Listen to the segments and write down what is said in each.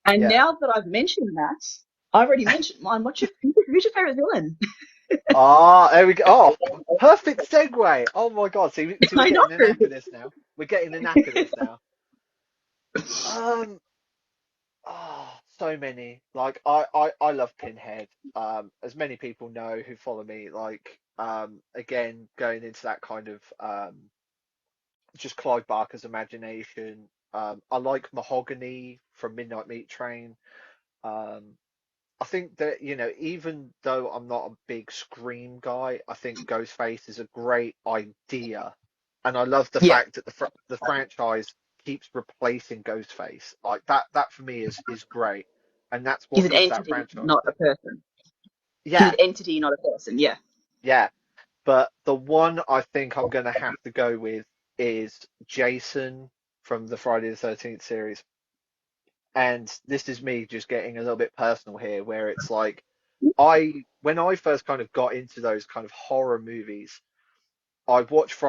And Yeah. now that I've mentioned that, I already mentioned mine. Who's your favorite villain? Ah, there we go. Oh, perfect segue. Oh my God. See, we're I know. getting the knack of this now. We're getting the knack of this now. Um, so many. Like I love Pinhead. As many people know who follow me, like again, going into that kind of just Clive Barker's imagination. I like Mahogany from Midnight Meat Train. Um, I think that, even though I'm not a big Scream guy, I think Ghostface is a great idea. And I love the Yeah, fact that the franchise keeps replacing Ghostface. Like that for me is great. And that's he's what an gives that entity, franchise not a the person. He's yeah, an entity, not a person. Yeah. yeah. But the one I think I'm gonna have to go with is Jason from the Friday the 13th series. And this is me just getting a little bit personal here, where it's like when I first kind of got into those kind of horror movies, I watched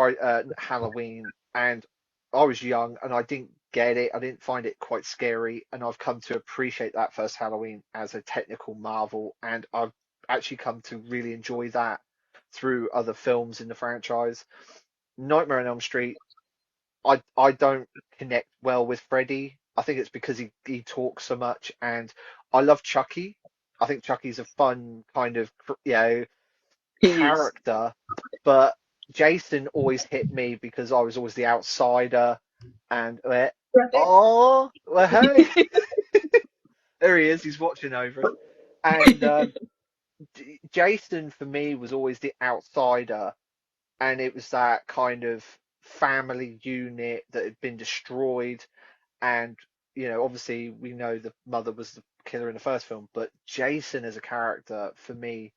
Halloween, and I was young and I didn't get it. I didn't find it quite scary, and I've come to appreciate that first Halloween as a technical marvel, and I've actually come to really enjoy that through other films in the franchise. Nightmare on Elm Street, I don't connect well with Freddy. I think it's because he talks so much, and I love Chucky. I think Chucky's a fun kind of He is. character, but Jason always hit me because I was always the outsider. And oh, well, hey, there he is. He's watching over us. And Jason for me was always the outsider, and it was that kind of family unit that had been destroyed. And obviously we know the mother was the killer in the first film, but Jason as a character for me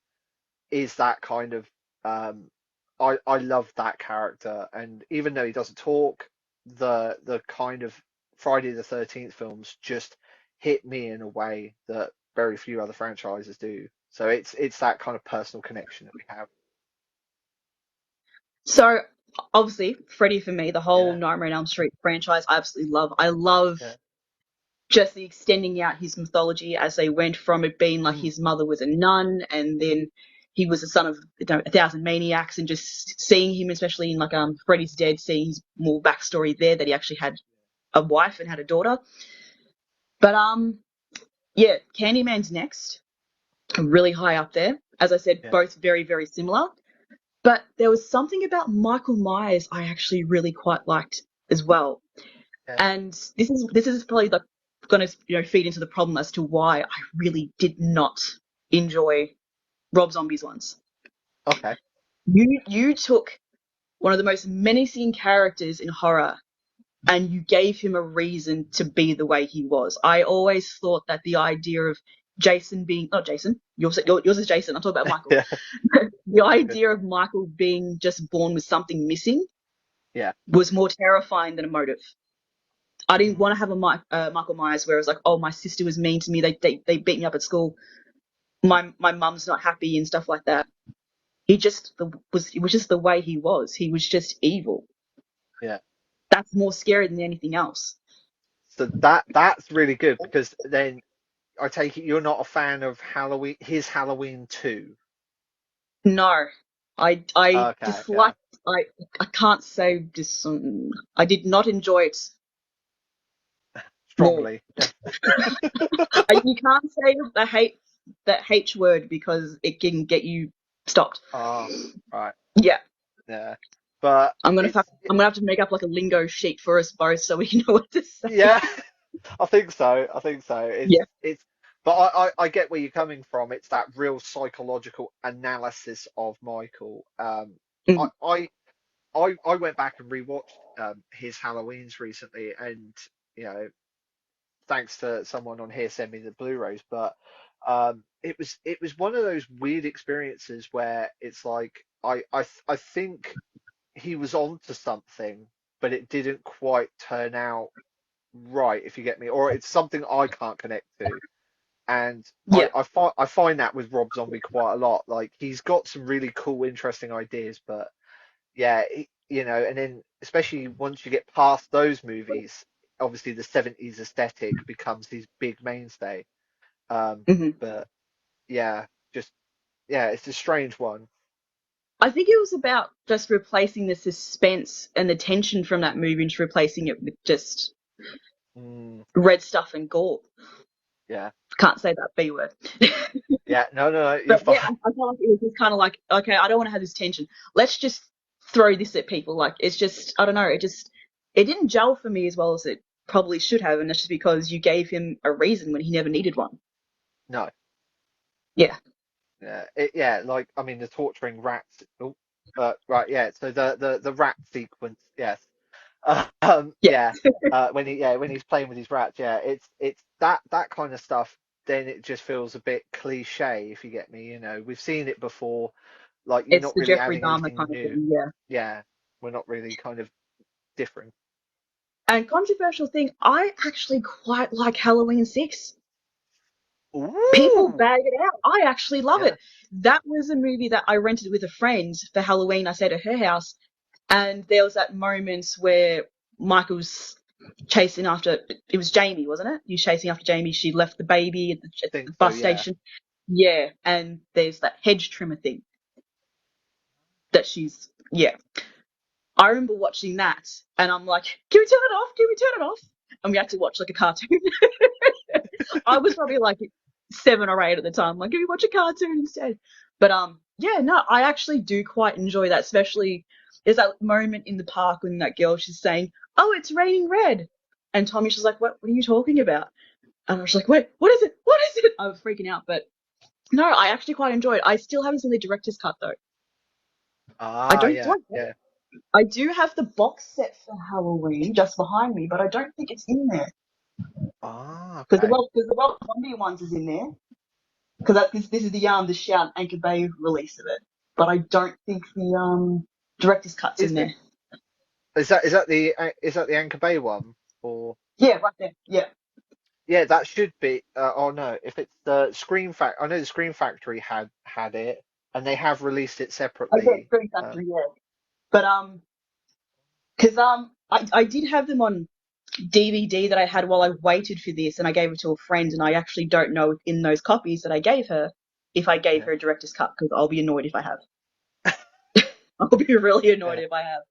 is that kind of um I love that character, and even though he doesn't talk, the kind of Friday the 13th films just hit me in a way that very few other franchises do. So it's that kind of personal connection that we have. So obviously, Freddy for me, the whole Yeah, Nightmare on Elm Street franchise, I absolutely love. I love yeah. just the extending out his mythology as they went from it being like Mm, his mother was a nun and then he was the son of a thousand maniacs, and just seeing him, especially in like Freddy's Dead, seeing his more backstory there that he actually had a wife and had a daughter. But yeah, Candyman's next, really high up there. As I said, yeah, both very, very similar. But there was something about Michael Myers I actually really quite liked as well. yeah. And this is probably like going to feed into the problem as to why I really did not enjoy Rob Zombie's ones. Okay. You took one of the most menacing characters in horror and you gave him a reason to be the way he was. I always thought that the idea of Jason being not Jason, yours is Jason. I'm talking about Michael. Yeah, The all good. idea of Michael being just born with something missing Yeah. was more terrifying than a motive. I didn't Mm, want to have a Michael Myers where it was like, oh, my sister was mean to me. They beat me up at school. My mum's not happy and stuff like that. He just was. It was just the way he was. He was just evil. yeah. That's more scary than anything else. So that's really good, because then I take it you're not a fan of Halloween, his Halloween 2. No, I Okay, okay. disliked. I can't say I did not enjoy it more. Strongly. You can't say that H word because it can get you stopped. Oh, right. Yeah, Yeah. But I'm gonna have to make up like a lingo sheet for us both so we know what to say. yeah, I think so. I think so. Yeah. But I get where you're coming from. It's that real psychological analysis of Michael. I Mm. I I went back and rewatched his Halloweens recently, and you know, thanks to someone on here send me the Blu-rays. But it was one of those weird experiences where it's like I think he was onto something, but it didn't quite turn out right, if you get me, or it's something I can't connect to. And Yeah. I find that with Rob Zombie quite a lot. Like he's got some really cool, interesting ideas, but yeah, and then especially once you get past those movies, obviously the 70s aesthetic becomes his big mainstay. Hmm. But yeah, just yeah, it's a strange one. I think it was about just replacing the suspense and the tension from that movie and replacing it with just Mm, red stuff and gore. yeah, Can't say that B word. yeah, no, you're But yeah, fine. I felt like it was just kind of like, okay, I don't want to have this tension. Let's just throw this at people. Like, it's just, I don't know, it didn't gel for me as well as it probably should have. And that's just because you gave him a reason when he never needed one. No, Yeah. yeah, like I mean the torturing rats. Oh, right, yeah. So the rat sequence, yes. Yeah. Yeah. When he's playing with his rats, yeah. It's that kind of stuff. Then it just feels a bit cliche, if you get me. We've seen it before. Like you're It's not the really Jeffrey adding Dahmer anything kind of new. thing. Yeah. Yeah, we're not really kind of different. And controversial thing, I actually quite like Halloween 6. People Ooh, bag it out. I actually love yeah. it. That was a movie that I rented with a friend for Halloween. I stayed at her house, and there was that moment where Michael's chasing after. It was Jamie, wasn't it? He was chasing after Jamie. She left the baby at Think the so, bus yeah. station. Yeah, and there's that hedge trimmer thing that she's. Yeah, I remember watching that, and I'm like, "Can we turn it off? Can we turn it off?" And we had to watch like a cartoon. I was probably like 7 or 8 at the time. Like, can we watch a cartoon instead? But yeah, no, I actually do quite enjoy that. Especially there's that moment in the park when that girl she's saying, "Oh, it's raining red," and Tommy's just like, "What? What are you talking about?" And I was like, "Wait, what is it? What is it?" I was freaking out, but no, I actually quite enjoyed it. I still haven't seen the director's cut though. I Ah, don't yeah, think yeah. I do have the box set for Halloween just behind me, but I don't think it's in there Ah, because okay. The Rob Zombie ones is in there. Because this is the Shout Anchor Bay release of it, but I don't think the director's cut's Is in it? there. Is that the Anchor Bay one? Or Yeah, right there. Yeah, yeah, that should be. Oh no, if it's the Scream Fact, I know the Scream Factory had it, and they have released it I get separately. Screen Factory. Yeah, but because I did have them on DVD that I had while I waited for this, and I gave it to a friend, and I actually don't know in those copies that I gave her if I gave Yeah, her a director's cut because I'll be annoyed if I have. I'll be really annoyed yeah. if I have.